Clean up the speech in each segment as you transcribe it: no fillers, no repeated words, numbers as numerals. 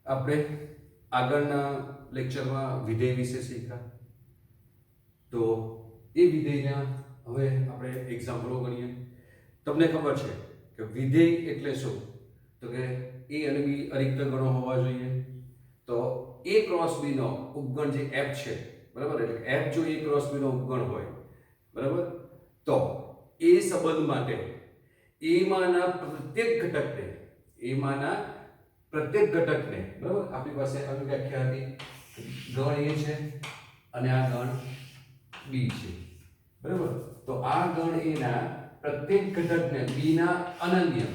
આપણે આગળના લેક્ચરમાં વિધેય વિશે શીખ્યા. તો એ વિધેયના હવે આપણે એક્ઝામ્પલો ગણીએ. તમને ખબર છે કે વિધેય એટલે શું? તો કે a અને b અરિક્ત ગણો હોવા જોઈએ. તો a ક્રોસ b નો ઉપગણ જે f છે, બરાબર, એટલે f જો a ક્રોસ b નો ઉપગણ હોય, બરાબર, તો એ સંબંધ માટે a માના પ્રત્યેક ઘટકને, બરાબર, આપણી પાસે આવી વ્યાખ્યા હતી, ગણ a છે અને આ ગણ b છે, બરાબર. તો આ ગણ a ના પ્રત્યેક ઘટકને b ના અનન્ય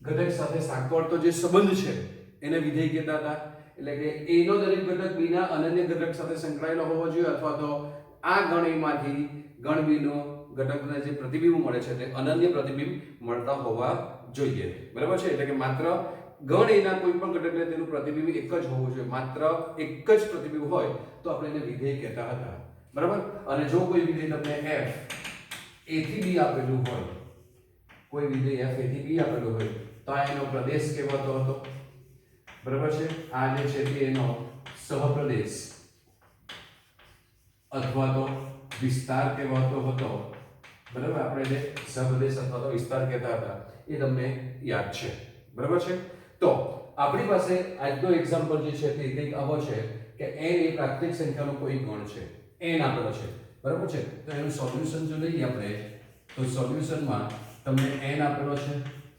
ઘટક સાથે સાંકળતો જે સંબંધ છે એને વિધેય કહેતા હતા. એટલે કે a નો દરેક ઘટક b ના અનન્ય ઘટક સાથે સંકળાયેલો હોવો જોઈએ, અથવા તો આ ગણ a માંથી ગણ b નો ઘટકને જે પ્રતિબિંબ મળે છે તે અનન્ય પ્રતિબિંબ મળતા હોવા જોઈએ, બરાબર છે. એટલે કે માત્ર ગણ a ના કોઈ પણ ઘટકને તેનું પ્રતિબિંબ એક જ હોવું જોઈએ. માત્ર એક જ પ્રતિબિંબ હોય તો આપણે એને વિધેય કહેતા હતા, બરાબર. અને જો કોઈ વિધેય તમને f a થી b આપેલું હોય, કોઈ વિધેય f a થી b આપેલું હોય, તો આ એનો પ્રદેશ કહેવાતો હતો, બરાબર છે. આ જે છે તે એનો સહપ્રદેશ અથવા તો વિસ્તાર કહેવાતો હતો, બરાબર. આપણે જે સહપ્રદેશ અથવા તો વિસ્તાર કહેતા હતા એ તમને યાદ છે, બરાબર છે. તો આપણી પાસે આજનો એક્ઝામ્પલ જે છે તે કંઈક આવો છે કે n એ પ્રાકૃતિક સંખ્યાનો કોઈ ગણ છે, n આપેલો છે, બરાબર છે. તો એનું સોલ્યુશન જો લઈએ આપણે, તો સોલ્યુશનમાં તમને n આપેલો છે.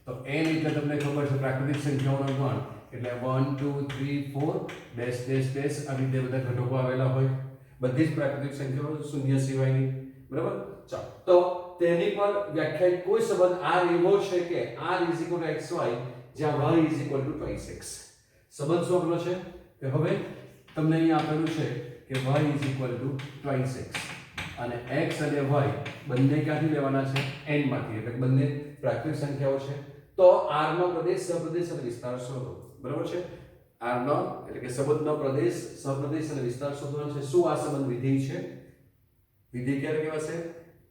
તો n એટલે તમને ખબર છે પ્રાકૃતિક સંખ્યાઓનો ગણ, એટલે 1 2 3 4 ડેશ ડેશ ડેશ આ રીતે બધા ઘટકો આવેલા હોય, બધી જ પ્રાકૃતિક સંખ્યાઓ શૂન્ય સિવાયની, બરાબર. ચાલો, તો તેની પર વ્યાખ્યાયિત કોઈ સંબંધ r એવો છે કે r xy જ્યાં y = 2x. સંબંધ શું આપેલો છે કે હવે તમને અહીં આપેલું છે કે y = 2x અને x અને y બંને ક્યાંથી લેવાના છે? n માંથી, એટલે બંને પ્રાકૃતિક સંખ્યાઓ છે. તો r નો પ્રદેશ, સહપ્રદેશ અને વિસ્તાર શોધો, બરાબર છે. r નો એટલે કે સંબંધનો પ્રદેશ, સહપ્રદેશ અને વિસ્તાર શોધવાનો છે. શું આ સંબંધ વિધેય છે? વિધેય ક્યારે કહેવાશે?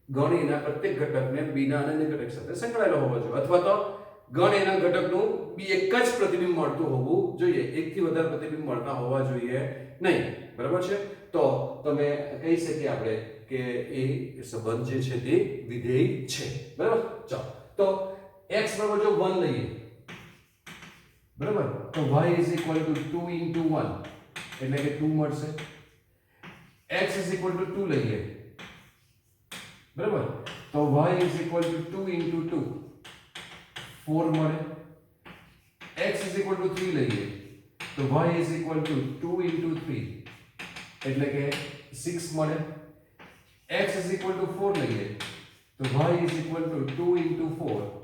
ગણ a ના પ્રત્યેક ઘટકને b ના અનન્ય ઘટક સાથે સંકળાયેલો હોવો જોઈએ, અથવા તો ગણ a ના ઘટકનું b એક જ પ્રતિબિંબ મળતું હોવું જોઈએ, એકથી વધારે પ્રતિબિંબ મળતા હોવા જોઈએ નહીં, બરાબર છે. તો તમે કહી શકીએ આપણે કે એ સંબંધ જે છે તે વિધેય છે, બરાબર. ચાલો, તો x બરાબર જો 1 લઈએ, બરાબર, તો y = 2 into 1 એટલે કે 2 મળશે. x = 2 લઈએ, બરાબર, તો y = 2 into 2 4 મળે. x = 3 લઈએ, તો y = 2 into 3 એટલે કે 6 મળે. x = 4 લઈએ, તો y = 2 into 4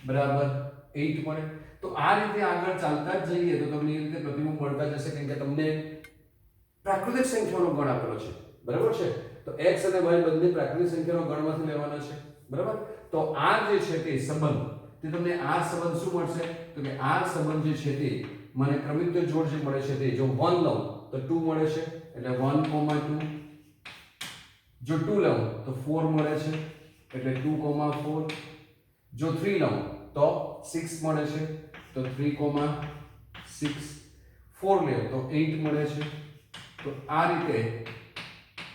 બરાબર 8 મળે. તો આ રીતે આગળ ચાલતા જ જઈએ તો તમને એ રીતે પ્રતિબિંબ મળતા જશે, કેમ કે તમને પ્રાકૃતિક સંખ્યાઓનો ગણ આપેલો છે, બરાબર છે. તો x અને y બંને પ્રાકૃતિક સંખ્યાનો ગણમાંથી લેવાના છે, બરાબર. તો આ જે છે તે સંબંધ, તે તમને આ સંબંધ શું મળશે? તો કે આ સંબંધ જે છે તે મને ક્રમિક જોડ જે મળે છે તે જો 1 લઉં તો 2 મળે છે, એટલે 1, 2. જો 2 લઉં તો 4 મળે છે, એટલે 2, 4. જો 3 લઉં તો 6 મળે છે, તો 3, 6. 4 લે તો 8 મળે છે. તો આ રીતે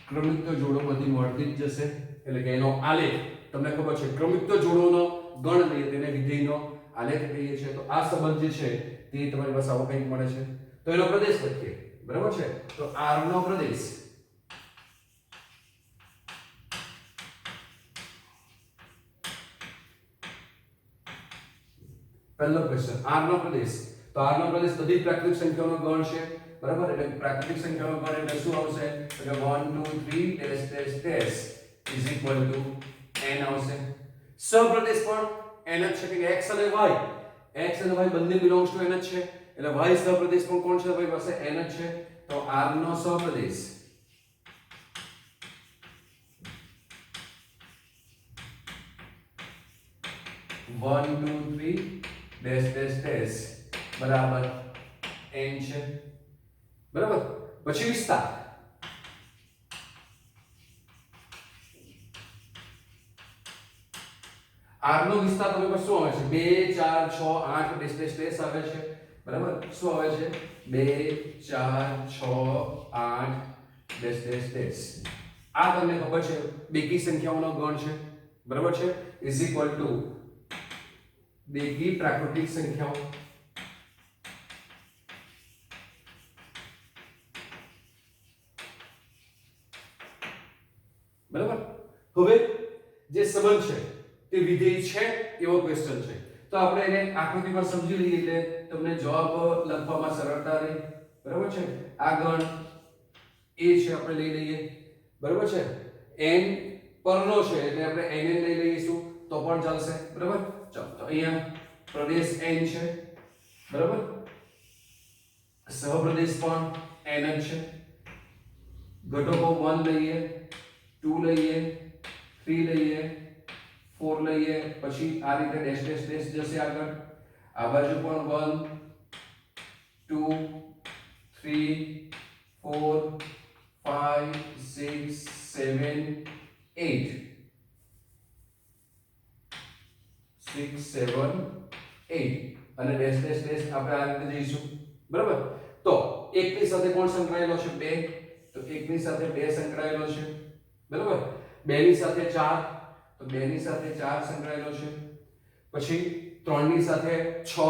ક્રમિક જોડોમાંથી મળતી જ જશે, એટલે કે એનો આલેખ તમને ખબર છે, ક્રમિક જોડોનો ગણ લઈએ તેને વિધેયનો આલેખ કહીએ છીએ. તો આ સંબંધ જે છે તે તમારી પાસે આવો કંઈક મળે છે. તો એનો પ્રદેશ લખીએ, બરાબર છે. તો r નો પ્રદેશ, પહેલો ક્વેશ્ચન, r નો પ્રદેશ. તો r નો પ્રદેશ બધી પ્રાકૃતિક સંખ્યાઓનો ગણ છે, બરાબર. એટલે પ્રાકૃતિક સંખ્યાઓનો ગણ એટલે શું આવશે? તો કે 1 2 3 ડેશ ડેશ ડેશ n આવશે. સહપ્રદેશ પણ n જ છે, કે x અને y બંને બિલોંગ્સ ટુ n જ છે, એટલે y સહપ્રદેશ પણ કોણ છે ભાઈ પાસે? n જ છે. તો r નો સહપ્રદેશ one two three dash dash dash બરાબર n છે, બરાબર. પછી વિસ્તાર, r નો વિસ્તાર તમે પર શું આવે છે? 2 4 6 8 ડેશ ડેશ ડેશ આવે છે, બરાબર શું આવે છે 2 4 6 8 ડેશ ડેશ ડેશ આ તમને ખબર છે બેકી સંખ્યાઓનો ગણ છે બરાબર છે ઇઝ ઇક્વલ ટુ બેકી પ્રાકૃતિક સંખ્યાઓ બરાબર હવે જે સંબંધ છે તે વિધેય છે એવો ક્વેશ્ચન છે તો આપણે એને આકૃતિમાં સમજી લઈએ એટલે તમને જવાબ લખવામાં સરળતા રહે બરાબર છે આ ગણ એ છે આપણે લઈ લઈએ બરાબર છે n પરનો છે એટલે આપણે n લઈ લઈશું તો પણ ચાલશે બરાબર ચાલો તો અહીંયા પ્રદેશ n છે બરાબર સહપ્રદેશ પણ n જ છે ઘટકો 1 લઈએ 2 લઈએ 3 લઈએ 4 લઈએ પછી આ રીતે ડેશ ડેશ ડેશ જશે આગળ આ બાજુ પણ 1 2 3 4 5 6 7 8 6 7 8 અને ડેશ ડેશ ડેશ આપણે આ રીતે જઈશું બરાબર તો 1 ની સાથે કોણ સંકળાયેલો છે 2 તો 1 ની સાથે 2 સંકળાયેલો છે બરાબર 2 ની સાથે 4 તો 2 ની સાથે 4 સંકળાયેલો છે પછી 3 ની સાથે 6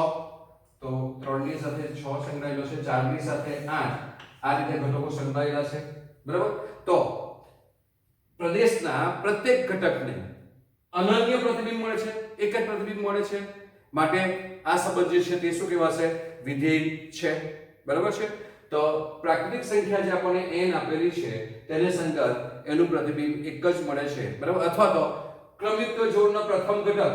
તો 3 ની સાથે 6 સંકળાયેલો છે 4 ની સાથે 8 આ રીતે ઘટકો સંકળાયેલા છે બરાબર તો પ્રદેશના પ્રત્યેક ઘટકને અનન્ય પ્રતિબિંબ મળે છે એક જ પ્રતિબિંબ મળે છે માટે આ સંબંધ જે છે તે શું કહેવાશે વિધેય છે બરાબર છે તો પ્રાકૃતિક સંખ્યા જે આપણને n આપેલી છે તેને સંગત એનું પ્રતિબિંબ એક જ મળે છે બરાબર અથવા તો ક્રમયુક્ત જોડનો પ્રથમ ઘટક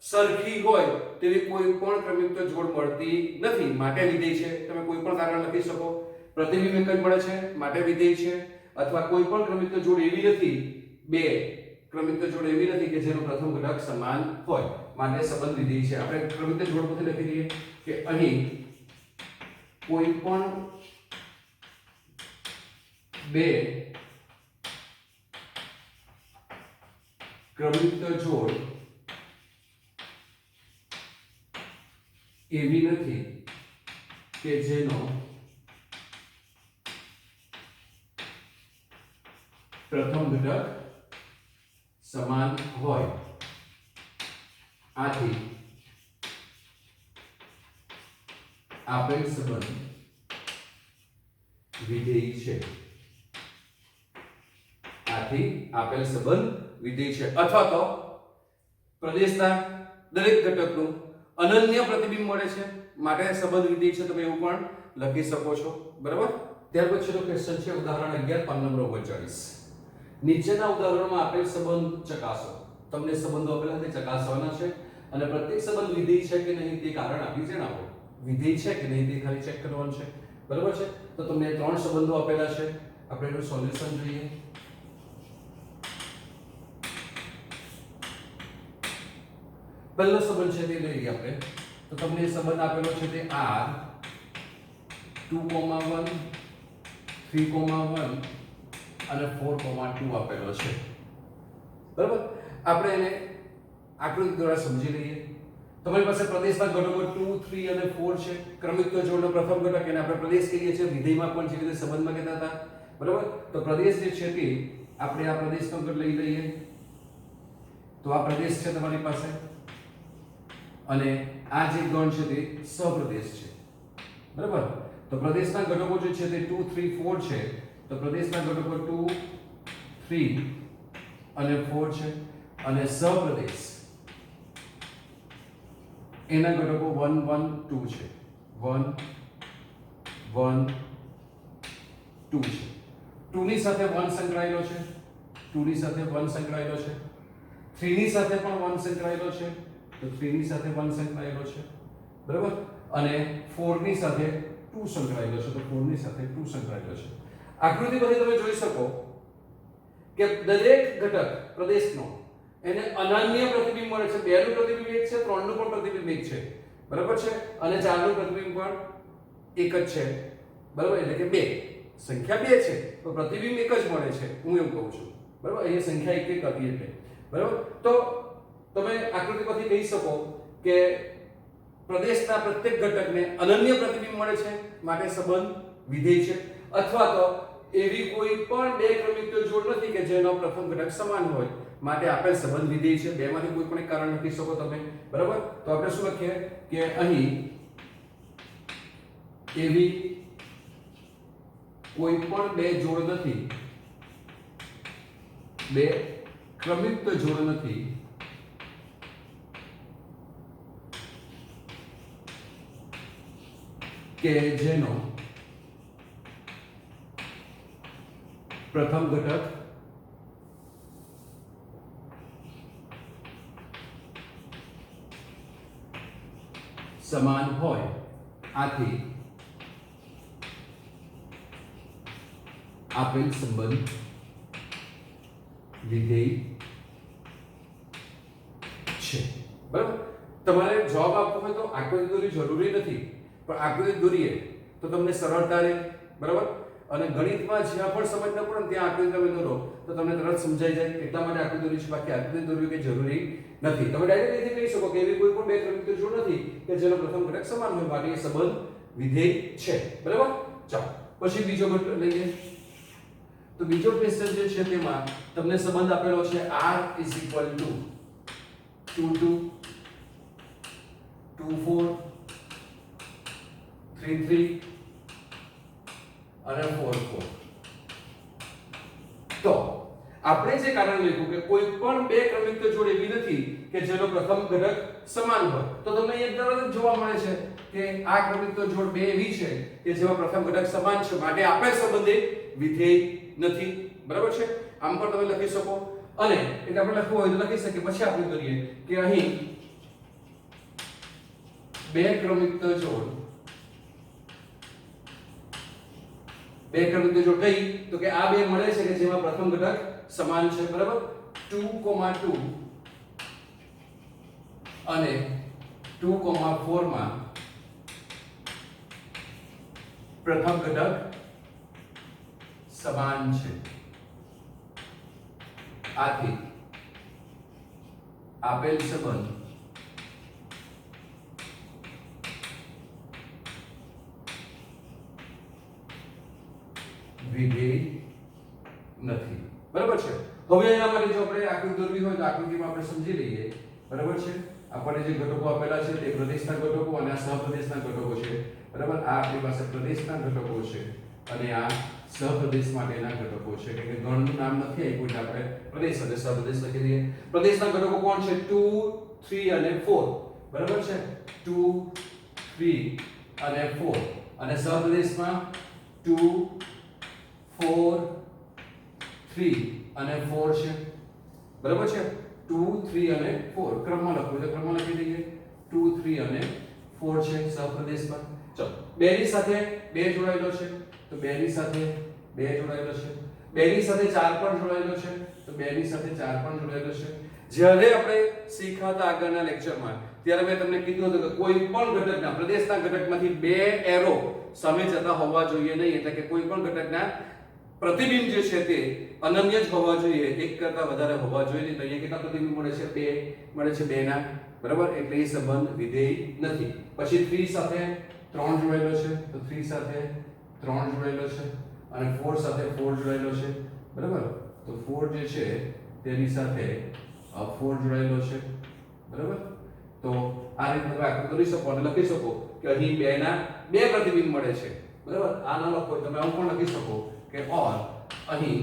સરખી હોય તેવી કોઈ પણ ક્રમયુક્ત જોડ મળતી નથી માટે વિધેય છે તમે કોઈ પણ કારણ લખી શકો પ્રતિબિંબ એક જ મળે છે માટે વિધેય છે અથવા કોઈ પણ ક્રમયુક્ત જોડ એવી નથી બે ક્રમયુક્ત જોડ એવી નથી કે જેનો પ્રથમ ઘટક સમાન હોય માટે સંબંધ વિધેય છે આપણે ક્રમયુક્ત જોડ પરથી લખી દઈએ કે અહીં કોઈ પણ બે ક્રમયુક્ત જોડ એવી નથી કે જેનો પ્રથમ ઘટક સમાન હોય આથી આપેલ સંબંધ વિધેય છે આથી આપેલ સંબંધ વિધેય છે અથવા તો પ્રદેશના દરેક ઘટકનું અનન્ય પ્રતિબિંબ મળે છે માટે સંબંધ વિધેય છે તમે એવું પણ લખી શકો છો બરાબર ત્યાર પછીનો ક્વેશ્ચન છે ઉદાહરણ 11 પાન નંબર 39 નીચેના ઉદાહરણોમાં આપેલ સંબંધ ચકાસો તમને સંબંધો આપેલા છે ચકાસવાના છે અને પ્રત્યેક સંબંધ વિધેય છે કે નહીં તે કારણ આપી જણાવો વિધેય છે કે નહીં તે ખાલી ચેક કરવાનું છે બરાબર છે તો તમને ત્રણ સંબંધો આપેલા છે આપણે એનું સોલ્યુશન જોઈએ પહેલો સંબંધ છે તે લઈએ આપણે તો તમને સંબંધ આપેલો છે તે r 2,1 3,1 અને 4,2 આપેલો છે બરાબર આપણે એને આકૃતિ દ્વારા સમજી લઈએ તમારી પાસે પ્રદેશના ઘટકો 2 3 અને 4 છે ક્રમિક જોડનો પ્રથમ ઘટક એને આપણે પ્રદેશ કહીએ છીએ વિધેયમાં પણ જે રીતે સંબંધમાં કહેતા હતા બરાબર તો પ્રદેશ જે છે તે આપણે આ પ્રદેશનો ઘટક લઈ લઈએ તો આ પ્રદેશ છે તમારી પાસે અને આ જે ગણ છે તે સહપ્રદેશ છે બરાબર તો પ્રદેશના ઘટકો જે છે તે 2 3 4 છે તો પ્રદેશના ઘટકો 2 3 અને 4 છે અને સહપ્રદેશ એના ઘટકો 1 1 2 છે 1 1 2 છે 2 ની સાથે 1 સંકળાયેલો છે 2 ની સાથે 1 સંકળાયેલો છે 3 ની સાથે પણ 1 સંકળાયેલો છે તો 3 ની સાથે 1 સંકળાયેલો છે બરાબર અને 4 ની સાથે 2 સંકળાયેલો છે તો 4 ની સાથે 2 સંકળાયેલો છે આકૃતિ પરથી તમે જોઈ શકો કે દરેક ઘટક પ્રદેશનો એને અનન્ય પ્રતિબિંબ મળે છે 2 નું પ્રતિબિંબ એક છે 3 નું પણ પ્રતિબિંબ એક છે બરાબર છે અને 4 નું પ્રતિબિંબ પણ એક જ છે બરાબર એટલે કે 2 સંખ્યા 2 છે તો પ્રતિબિંબ એક જ મળે છે હું એમ કહું છું બરાબર અહીંયા સંખ્યા એક એક હતી એટલે બરાબર તો તમે આકૃતિ પરથી કહી શકો કે પ્રદેશના પ્રત્યેક ઘટકને અનન્ય પ્રતિબિંબ મળે છે માટે સંબંધ વિધેય છે, અથવા તો એવી કોઈ પણ બે ક્રમિક જોડ નથી કે જેનો પ્રથમ ઘટક સમાન હોય માટે આપેલ સંબંધ વિધેય છે. બેમાંથી કોઈ પણ એક કારણ લખી શકો તમે, બરાબર. તો આપણે શું લખીએ કે અહીં એવી કોઈ પણ બે જોડ નથી, બે ક્રમિક જોડ નથી કે જેનો પ્રથમ ઘટક સમાન હોય. આથી આપેલ સંબંધ વિધેય છે, બરાબર. તમારે જવાબ આપવો હોય તો આકૃતિ દોરવી જરૂરી નથી, પણ આકૃતિ દોરીએ તો તમને સરળતા રહે, બરાબર. અને ગણિતમાં જ્યાં પણ સમજ ન પડે ને ત્યાં આકૃતિ તમે દોરો તો તમને તરત સમજાઈ જાય, એટલા માટે આકૃતિ દોરી છે. બાકી આકૃતિ દોરવી કે જરૂરી નથી. તમે ડાયરેક્ટ રીતે કહી શકો કે એવી કોઈ પણ બે ક્રમિક જોડ નથી કે જેનો પ્રથમ ઘટક સમાન હોય માટે એ સંબંધ વિધેય છે, બરાબર. ચાલો પછી બીજો ઘટક લઈએ. તો બીજો ક્વેશ્ચન જે છે તેમાં તમને સંબંધ આપેલો છે r = 2 2 2 4 3 3 અને 4 4. તો આપણે જે કારણ લખ્યું કે કોઈ પણ બે ક્રમિક જોડ એવી નથી કે જેનો પ્રથમ ઘટક સમાન હોય, તો તમને અહીંયા તરત જ જોવા મળે છે કે આ ક્રમિક જોડ બે એવી છે કે જેમાં પ્રથમ ઘટક સમાન છે માટે આપેલ સંબંધ વિધેય નથી, બરાબર છે. આમ પણ તમે લખી શકો, અને એટલે આપણે લખવું હોય તો લખી શકીએ. પછી આપણે કરીએ કે અહીં બે ક્રમિક જોડ કઈ તો કે આ બે મળે છે કે જેમાં પ્રથમ ઘટક સમાન છે, બરાબર. 2, 2 અને 2, 4 માં પ્રથમ ઘટક સમાન છે. આથી આપેલ સંબંધ વિધેય નથી, બરાબર છે. હવે એના માટે જો આપણે આકૃતિ દોરવી હોય તો આકૃતિમાં આપણે સમજી લઈએ, બરાબર છે. આપણને જે ઘટકો આપેલા છે તે પ્રદેશના ઘટકો અને આ સહપ્રદેશના ઘટકો છે, બરાબર. આ આપણી પાસે પ્રદેશના ઘટકો છે અને આ સહપ્રદેશ માટેના ઘટકો છે. કે ગણનું નામ નથી આપ્યું એટલે આપણે પ્રદેશ અને સહપ્રદેશ લખી દઈએ. પ્રદેશના ઘટકો કોણ છે? 2, 3 અને 4, બરાબર છે. 2, 3 અને 4. અને સહપ્રદેશમાં 2, 4, 3 અને 4 છે, બરાબર છે. 2, 3 અને 4 ક્રમમાં લખવું છે, ક્રમમાં લખી દઈએ. 2, 3 અને 4 છે સહપ્રદેશમાં. ચલો, બેની સાથે 2 જોડાયેલો છે તો બેની સાથે 2 જોડાયેલો છે. બેની સાથે 4 પણ જોડાયેલો છે તો બેની સાથે 4 પણ જોડાયેલો છે. જ્યારે આપણે શીખ્યા હતા આગળના લેક્ચરમાં ત્યારે મેં તમને કીધું હતું કે કોઈ પણ ઘટકના પ્રદેશના ઘટકમાંથી 2 એરો સામે જતા હોવા જોઈએ નહીં, એટલે કે કોઈ પણ ઘટકના પ્રતિબિંબ જે છે તે અનન્ય જ હોવા જોઈએ, એક કરતા વધારે હોવા જોઈએ નહીં. તો અહીંયા કેટલા પ્રતિબિંબ મળે છે? 2 મળે છે, 2 ના, બરાબર. એટલે એ સંબંધ વિધેય નથી. પછી 3 સાથે 3 જોડાયેલો છે તો 3 સાથે 3 જોડાયેલો છે અને 4 સાથે 4 જોડાયેલો છે, બરાબર. તો 4 જે છે તેની સાથે 4 જોડાયેલો છે, બરાબર. તો આ રીતે તમે આકૃતિ દોરી શકો અને લખી શકો કે અહીં 2 ના 2 પ્રતિબિંબ મળે છે, બરાબર. આ ન લખો તમે આવું પણ લખી શકો કે ઓર અહીં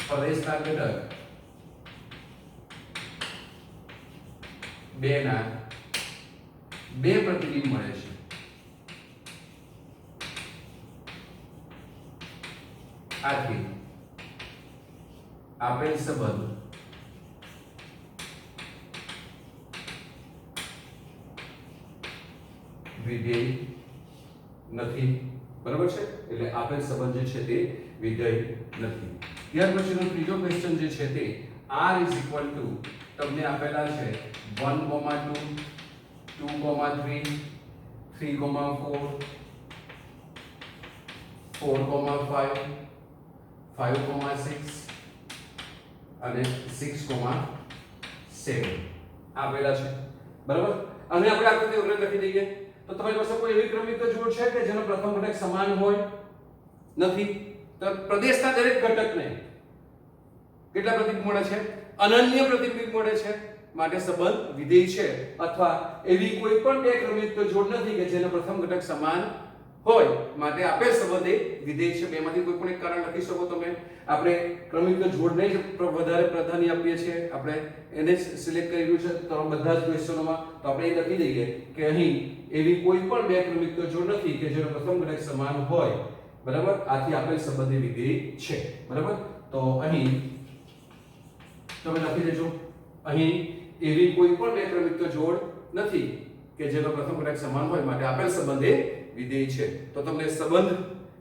પ્રદેશના ઘટક 2 ના 2 પ્રતિબિંબ મળે છે. આથી આપેલ સંબંધ વિધેય નથી, બરાબર છે. એટલે આપેલ સંબંધ જે છે તે વિધેય નથી. ત્યાર પછીનો ત્રીજો ક્વેશ્ચન જે છે તે r તમને આપેલા છે 1, 2, 2, 3, 3, 4, 4, 5, 5, 6 અને 6, 7 આપેલા છે, બરાબર. અને આપણે આકૃતિ વગર લખી દઈએ તો તમારી પાસે કોઈ એવી ક્રમિક જોડ છે કે જેનો પ્રથમ ઘટક સમાન હોય? નથી. તો પ્રદેશના દરેક ઘટકને કેટલા પ્રતિબિંબ મળે છે? અનન્ય પ્રતિબિંબ મળે છે. માટે સંબંધ વિધેય છે અથવા એવી કોઈ પણ બે ક્રમિક જોડ નથી કે જેનો પ્રથમ ઘટક સમાન હોય. માટે આપેલ સંબંધ એ વિધેય છે. બેમાંથી કોઈ પણ એક કારણ લખી શકો તમે. આપણે ક્રમિક જોડને જ વધારે પ્રાધાન્ય આપીએ છીએ, આપણે એને જ સિલેક્ટ કર્યું છે તો બધા જ ક્વેશ્ચનોમાં. તો આપણે એ લખી દઈએ કે અહીં એવી કોઈ પણ બે ક્રમિક જોડ નથી કે જેનો પ્રથમ ઘટક સમાન હોય. બરાબર? આથી આપેલ સંબંધ એ વિધેય છે. બરાબર? તો અહીં તમે લખી દેજો, અહીં એવી કોઈ પણ બે ક્રમિક જોડ નથી કે જેનો પ્રથમ ઘટક સમાન હોય. માટે આપેલ સંબંધ એ વિધેય છે. તો તમને સંબંધ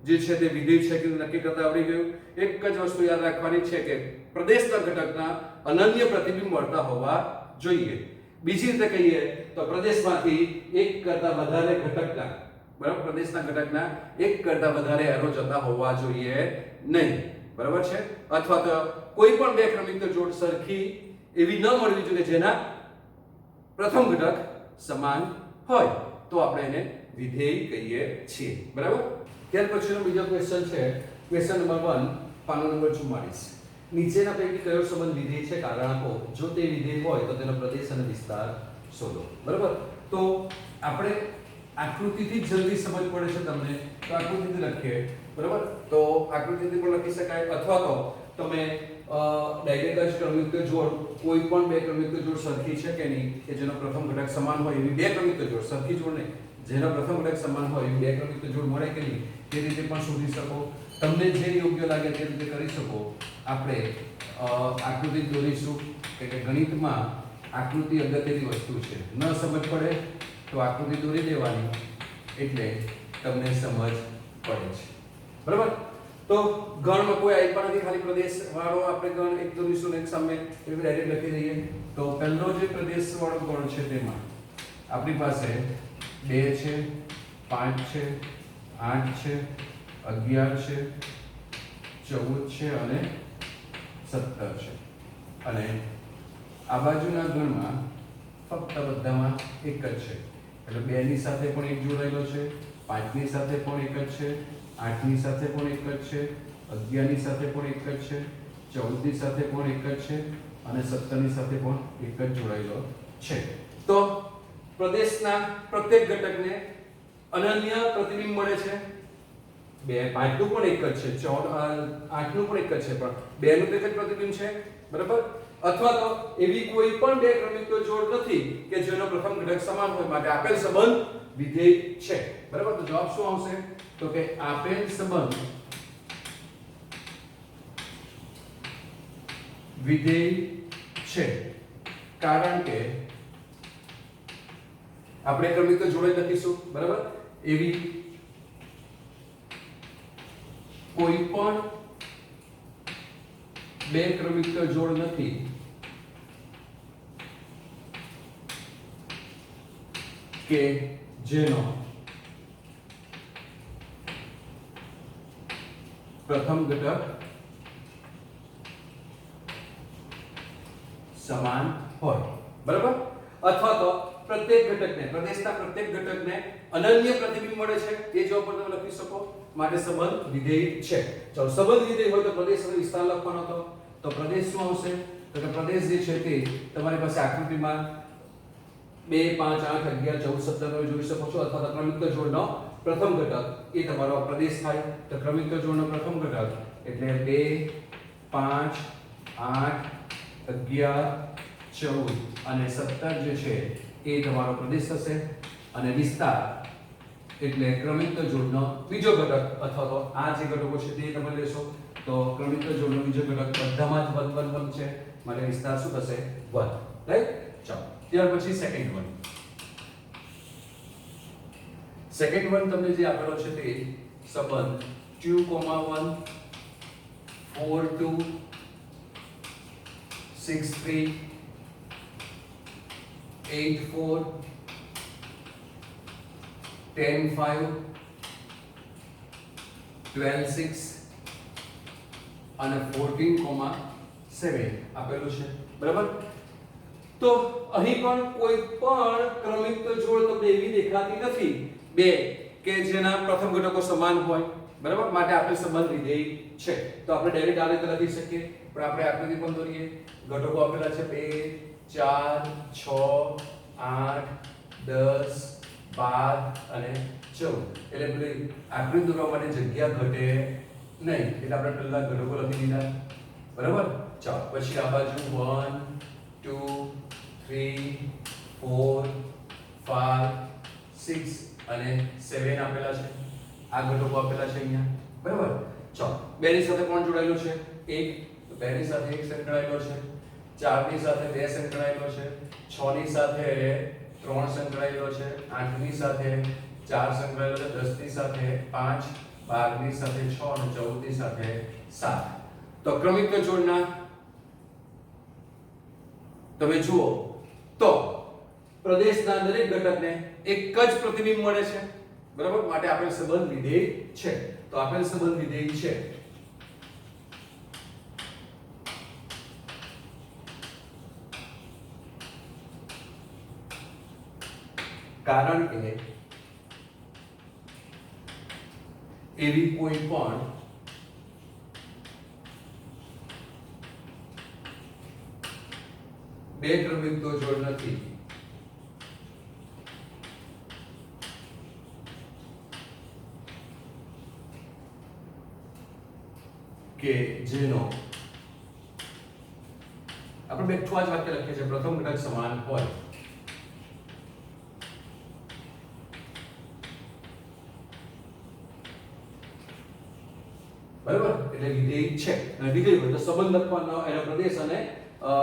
જે છે તે વિધેય છે કે નક્કી કરતા આવડી ગયું. એક જ વસ્તુ યાદ રાખવાની છે કે પ્રદેશના ઘટકના અનન્ય પ્રતિબિંબ મળતા હોવા જોઈએ. બીજી રીતે કહીએ તો પ્રદેશમાંથી એક કરતા વધારે ઘટકના, બરાબર, પ્રદેશના ઘટકના એક કરતા વધારે એરો જતા હોવા જોઈએ નહીં. બરાબર છે? અથવા તો કોઈ પણ બે ક્રમિક જોડ સરખી એવી ન મળવી જોઈએ જેના પ્રથમ ઘટક સમાન હોય. તો આપણે એને વિધેય કહીએ છીએ. બરાબર? ત્યાર પછીનો બીજો ક્વેશ્ચન છે ક્વેશ્ચન નંબર 1, પાનો નંબર 44. નીચેના પૈકી કયો સંબંધ વિધેય છે? કારણ આપો. જો તે વિધેય હોય તો તેનો પ્રદેશ અને વિસ્તાર શોધો. બરાબર? તો આપણે આકૃતિથી જ જલ્દી સમજ પડે છે તમને, તો આકૃતિથી લખીએ. બરાબર? તો આકૃતિથી પણ લખી શકાય અથવા તો તમે ડાયરેક્ટ ક્રમિક જોડ, કોઈ પણ બે ક્રમિક જોડ સરખી છે કે નહીં કે જેનો પ્રથમ ઘટક સમાન હોય એવી બે ક્રમિક જોડ, સરખી જોડ નહીં, જેનો પ્રથમ ઘટક સમાન હોય એવી બે ક્રમિક જોડ મળે કે નહીં તે રીતે પણ શોધી શકો. તમને જે યોગ્ય લાગે તે રીતે કરી શકો. આપણે આકૃતિ દોરીશું કે ગણિતમાં આકૃતિ અગત્યની વસ્તુ છે. ન સમજ પડે તો આકૃતિ દોરી દેવાની એટલે તમને સમજ પડે છે. બરાબર? તો ગણમાં કોઈ આપ્યા નથી, ખાલી પ્રદેશ વાળો આપણે ગણ એક દોરીશું ને એક સામે એવી ડાયરેક્ટ લખી દઈએ. તો પહેલો જે પ્રદેશ વાળો ગણ છે તેમાં આપણી પાસે 2 છે, 5 છે, 8 છે, 11 છે, 14 છે અને 17 છે. અને આ બાજુના ગણમાં ફક્ત બધામાં એક જ છે. એટલે 2 ની સાથે પણ એક જોડાયેલો છે, 5 ની સાથે પણ એક જ છે, 8 ની સાથે પણ એક જ છે, 11 ની સાથે પણ એક જ છે, 14 ની સાથે પણ એક જ છે અને 17 ની સાથે પણ એક જ જોડાયેલો છે. તો પ્રદેશના પ્રત્યેક ઘટકને અનન્ય પ્રતિબિંબ મળે છે. 2, 5 નું પણ એક જ છે, 8 નું પણ એક જ છે, પણ 2 નું તો એક જ પ્રતિબિંબ છે. બરાબર? અથવા તો એવી કોઈ પણ બે ક્રમિક જોડ નથી કે જેનો પ્રથમ ઘટક સમાન હોય. માટે આપેલ સંબંધ વિધેય છે. બરાબર? તો જવાબ શું આવશે? તો કે આપેલ સંબંધ વિધેય છે. કારણ કે આપણે ક્રમિક જોડે લખીશું. બરાબર? એવી કોઈ પણ બે ક્રમિક જોડ નથી કે જેનો પ્રથમ ઘટક સમાન હોય. બરાબર? અથવા તો પ્રત્યેક ઘટકને, પ્રદેશના પ્રત્યેક ઘટકને અનન્ય પ્રતિબિંબ મળે છે. તે જવાબ પર તમે લખી શકો. માટે સંબંધ વિધેય છે. ચાલો, સંબંધ વિધેય હોય તો પ્રદેશ અને વિસ્તાર લખવાનો હતો. તો પ્રદેશ શું આવશે? તો કે પ્રદેશ જે છે તે તમારી પાસે આકૃતિમાં 2, 5, 8, 11, 14, 17 જોઈ શકો છો. અથવા તો ક્રમિક જોડનો પ્રથમ ઘટક એ તમારો પ્રદેશ થાય. તો ક્રમિક જોડનો પ્રથમ ઘટક એટલે 2, 5, 8, 11, 14 અને 17 જે છે એ તમારો પ્રદેશ થશે. અને વિસ્તાર એટલે ક્રમિક જોડનો બીજો ઘટક અથવા તો આ જે ઘટકો છે તે તમે લેશો. તો ક્રમિક જોડનો બીજો ઘટક બધામાં જ 1 1 1 છે. માટે વિસ્તાર શું થશે? 1. રાઈટ? ચાલો, ત્યાર પછી સેકન્ડ વન. સેકન્ડ વન તમને જે આપેલો છે તે સંબંધ 2, 1, 4, 2, 6, 3, 8, 4, 10, 5, 12, 6 અને 14, 7 આપેલું છે. બરાબર? તો અહીં પણ કોઈ પણ ક્રમિક જોડ તમને એવી દેખાતી નથી બે કે જેના પ્રથમ ઘટકો સમાન હોય, બરાબર? માટે આપણે સંબંધ વિધેય છે. તો આપણે ડાયરેક્ટ આ રીતે લખી શકીએ, પણ આપણે આકૃતિ પણ દોરીએ. ઘટકો આપેલા છે 2 4 6 8 10 12 અને 14. એટલે પેલી આકૃતિ દોરવા માટે જગ્યા ઘટે નહીં, એટલે આપણે પહેલા ઘટકો લખી દીધા, બરાબર? ચાલો પછી આ બાજુ 1 2 3 4 5 6 અને 7 આપેલા છે. આ ઘટકો આપેલા છે અહીંયા, બરાબર? ચાલો બેની સાથે કોણ જોડાયેલું છે? 1. તો બેની સાથે 1 સંકળાયેલો છે. 4 ની સાથે 2 સંકળાયેલો છે. 6 ની સાથે 3 સંકળાયેલો છે. 8 ની સાથે 4 સંકળાયેલો છે. 10 ની સાથે 5, 12 ની સાથે 6 અને 14 ની સાથે 7. તો ક્રમિક જોડના તમે જુઓ તો પ્રદેશના દરેક ઘટકને એક જ પ્રતિબિંબ મળે છે, બરાબર? માટે આપેલ સંબંધ વિધેય છે. તો આપેલ સંબંધ વિધેય છે. કારણ કે એવી કોઈ પણ બે ક્રમિક જોડ નથી કે જેનો આપણે બેઠું જ વાક્ય લખીએ છીએ પ્રથમ ઘટક સમાન હોય. બરાબર? એટલે વિધેય છે અને વિધેય હોય તો સંબંધ લખવાનો, એનો પ્રદેશ અને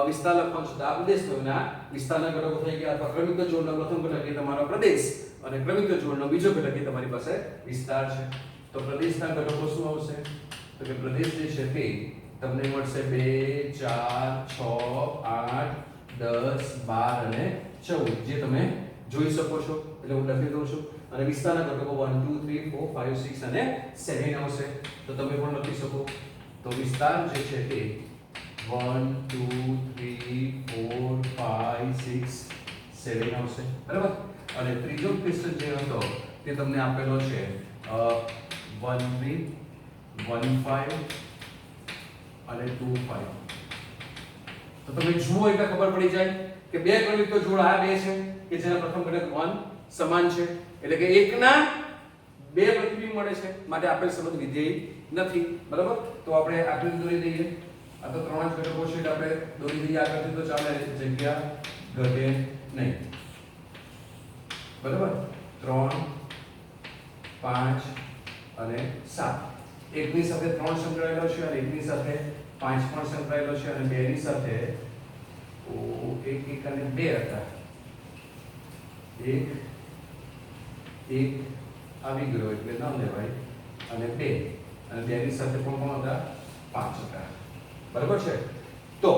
વિસ્તાર લખવાનો છે. તો આ પ્રદેશ તો એના વિસ્તારના ઘટકો થઈ ગયા. અથવા ક્રમિક જોડનો પ્રથમ ઘટક એ તમારો પ્રદેશ અને ક્રમિક જોડનો બીજો ઘટક એ તમારી પાસે વિસ્તાર છે. તો પ્રદેશના ઘટકો શું આવશે? તો કે પ્રદેશ જે છે તે તમને મળશે 2 4 6 8 10 12 અને 14, જે તમે જોઈ શકો છો. એટલે હું લખી દઉં છું. અને વિસ્તારના ઘટકો 1 2 3 4 5 6 અને 7 આવશે. તો તમે પણ લખી શકો. તો વિસ્તાર જે છે તે 1 2 3 4 5 6 7 આવશે, બરાબર? અને ત્રીજો ક્વેશ્ચન જે હતો તે તમને આપેલો છે 1 3 1 5 અને 2 5. તો તમે જુઓ એટલે ખબર પડી જાય કે બે ક્રમિક જોડ આ બે છે કે જેના પ્રથમ ઘટક 1 સમાન છે, એટલે કે એકના બે પ્રતિબિંબ મળે છે. માટે આપેલ સંબંધ વિધેય નથી, બરાબર? તો આપણે આકૃતિ દોરી દઈએ. આ તો ત્રણ જ ઘટકો છે એટલે આપણે દોરી દઈએ આકૃતિ, તો ચાલે, જગ્યા ઘટે નહીં, બરાબર? 3 5 અને 7. એકની સાથે 3 સંકળાયેલો છે અને એકની સાથે 5 પણ સંકળાયેલો છે અને બેની સાથે એક અને 2 હતા. એક આવી ગયો એટલે ન લેવાય અને 2 અને બેની સાથે પણ કોણ હતા? 5 હતા, બરાબર છે? તો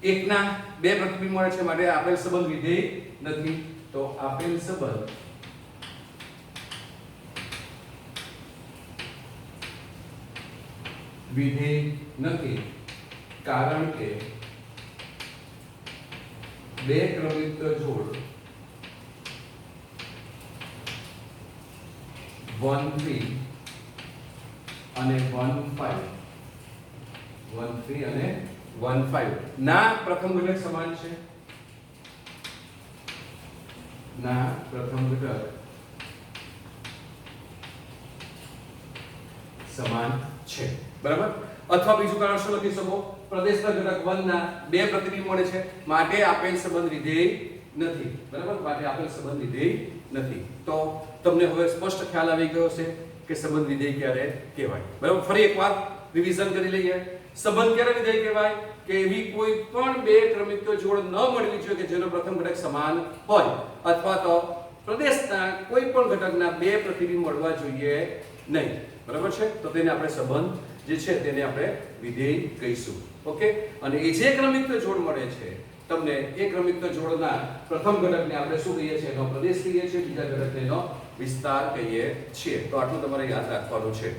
એકના બે પ્રતિબિંબ મળે છે માટે આપેલ સંબંધ વિધેય નથી. તો આપેલ સંબંધ વિધેય નથી કારણ કે બે ક્રમિક જોડ 1 3 અને 1 5 1 3 અને 1 5 ના પ્રથમ ઘટક સમાન છે. ના પ્રથમ ઘટક સમાન છે, બરાબર? અથવા બીજું કારણ શું લખી શકો? પ્રદેશના ઘટક 1 ના બે પ્રતિબિંબ મળે છે માટે આપેલ સંબંધ વિધેય નથી, બરાબર? માટે આપેલ સંબંધ વિધેય નથી. તો તમને હવે સ્પષ્ટ ખ્યાલ આવી ગયો છે કે સંબંધ વિધેય ક્યારે કહેવાય, બરાબર? ફરી એકવાર રિવિઝન કરી લઈએ. સંબંધ ક્યારે વિધેય કહેવાય? કે એવી કોઈ પણ બે ક્રમિક જોડ ન મળવી જોઈએ કે જેનો પ્રથમ ઘટક સમાન હોય, અથવા તો પ્રદેશના કોઈ પણ ઘટકના બે પ્રતિબિંબ મળવા જોઈએ નહીં, બરાબર છે? તો તેને આપણે સંબંધ જે છે તેને આપણે વિધેય કહીશું. ઓકે? અને એ જે ક્રમિક જોડ મળે છે તમને, એ ક્રમિક જોડના પ્રથમ ઘટકને આપણે શું કહીએ છીએ? એનો પ્રદેશ કહીએ છીએ, બીજા ઘટકને એનો વિસ્તાર કહીએ છીએ. તો આટલું તમારે યાદ રાખવાનું છે.